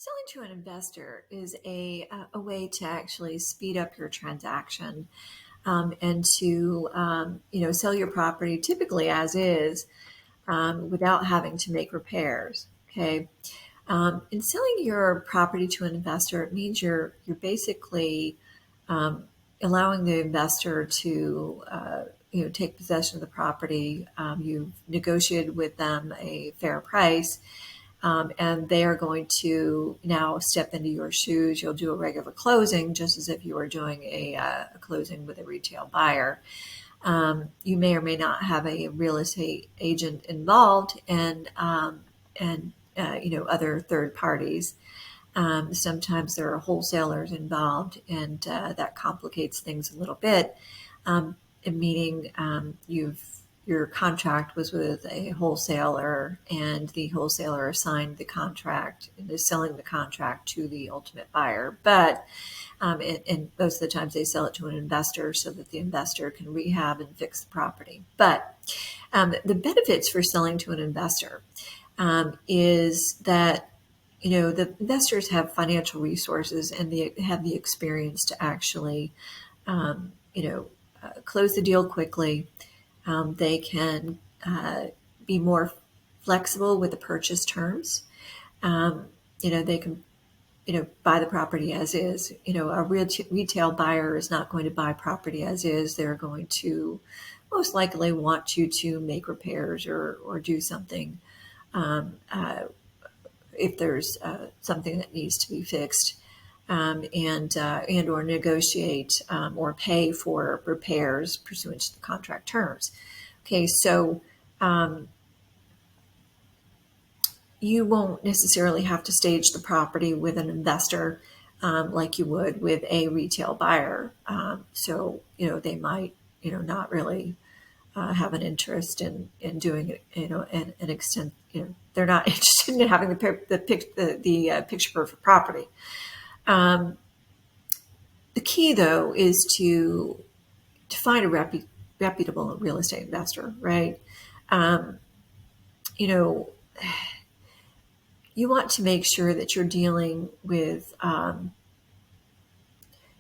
Selling to an investor is a way to actually speed up your transaction and to sell your property typically as is without having to make repairs. Okay, in selling your property to an investor, it means you're basically um, allowing the investor to take possession of the property. You've negotiated with them a fair price, and they are going to now step into your shoes. You'll do a regular closing, just as if you were doing a closing with a retail buyer. You may or may not have a real estate agent involved, and other third parties. Sometimes there are wholesalers involved, and that complicates things a little bit. Meaning your contract was with a wholesaler, and the wholesaler assigned the contract and is selling the contract to the ultimate buyer. But and most of the times they sell it to an investor so that the investor can rehab and fix the property. But the benefits for selling to an investor is that the investors have financial resources and they have the experience to actually close the deal quickly. They can be more flexible with the purchase terms. They can buy the property as is. A retail buyer is not going to buy property as is. They're going to most likely want you to make repairs or do something if there's something that needs to be fixed, and or negotiate or pay for repairs pursuant to the contract terms. Okay, so you won't necessarily have to stage the property with an investor like you would with a retail buyer. So they might not really have an interest in doing it, an extent. They're not interested in having the picture perfect property. The key, though, is to find a reputable real estate investor, right? You want to make sure that you're dealing with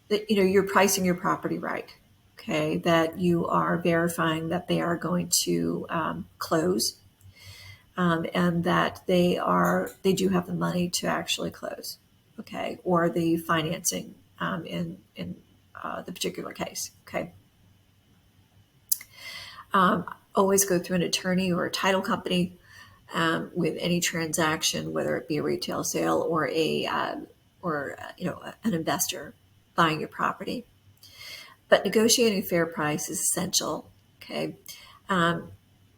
that you're pricing your property right. Okay, that you are verifying that they are going to close, and that they do have the money to actually close. Okay, or the financing in the particular case. Okay. Always go through an attorney or a title company with any transaction, whether it be a retail sale or an investor buying your property. But negotiating a fair price is essential. Okay,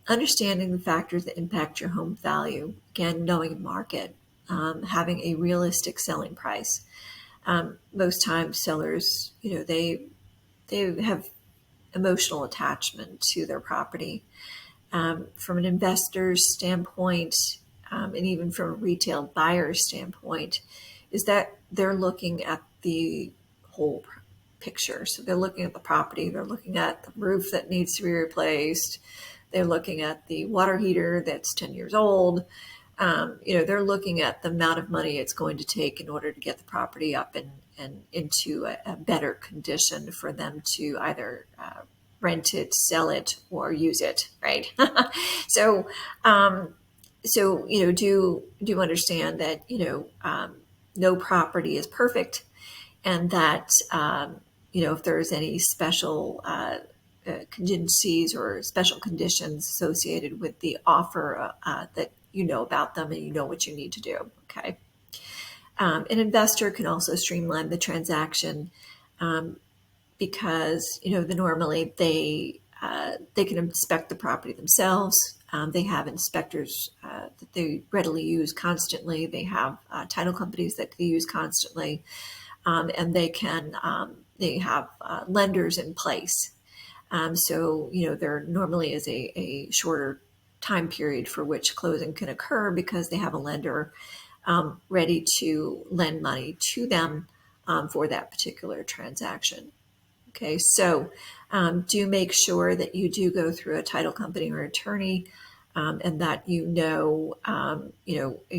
understanding the factors that impact your home value. Again, knowing the market, having a realistic selling price. Most times, sellers, they have emotional attachment to their property. From an investor's standpoint, and even from a retail buyer's standpoint, is that they're looking at the whole picture. So they're looking at the property, they're looking at the roof that needs to be replaced, they're looking at the water heater that's 10 years old. They're looking at the amount of money it's going to take in order to get the property up and into a better condition for them to either rent it, sell it, or use it, right? So, do understand that no property is perfect, and that if there's any special contingencies or special conditions associated with the offer, that you know about them and you know what you need to do. Okay. An investor can also streamline the transaction because normally they can inspect the property themselves. They have inspectors that they readily use constantly. They have title companies that they use constantly, and they have lenders in place. So there normally is a shorter time period for which closing can occur because they have a lender ready to lend money to them for that particular transaction. Okay, so do make sure that you do go through a title company or attorney and that you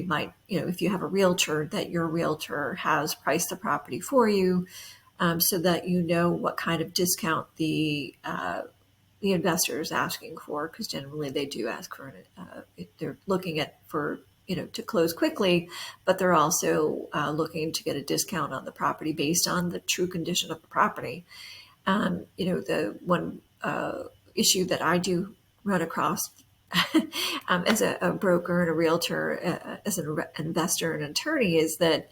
might, if you have a realtor, that your realtor has priced the property for you, so that you know what kind of discount the investor is asking for, because generally they do ask for they're looking at for to close quickly, but they're also looking to get a discount on the property based on the true condition of the property. The one issue that I do run across as a broker and a realtor, as an investor and attorney, is that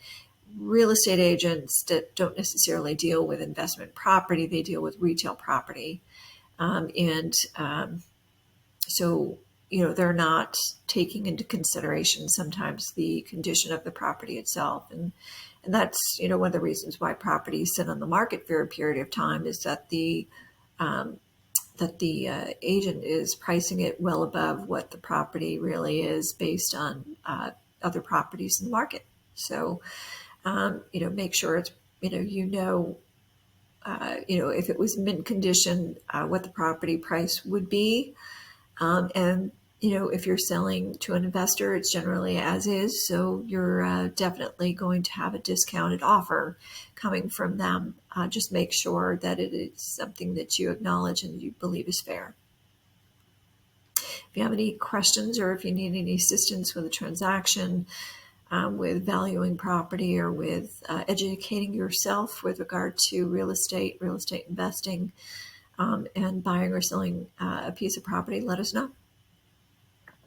real estate agents that don't necessarily deal with investment property, they deal with retail property. So, they're not taking into consideration sometimes the condition of the property itself. And that's, one of the reasons why properties sit on the market for a period of time, is that um, the agent is pricing it well above what the property really is based on other properties in the market. So, make sure it's, if it was mint condition, what the property price would be. And, if you're selling to an investor, it's generally as is. So you're definitely going to have a discounted offer coming from them. Just make sure that it is something that you acknowledge and you believe is fair. If you have any questions, or if you need any assistance with a transaction, with valuing property, or with educating yourself with regard to real estate investing, and buying or selling a piece of property, let us know.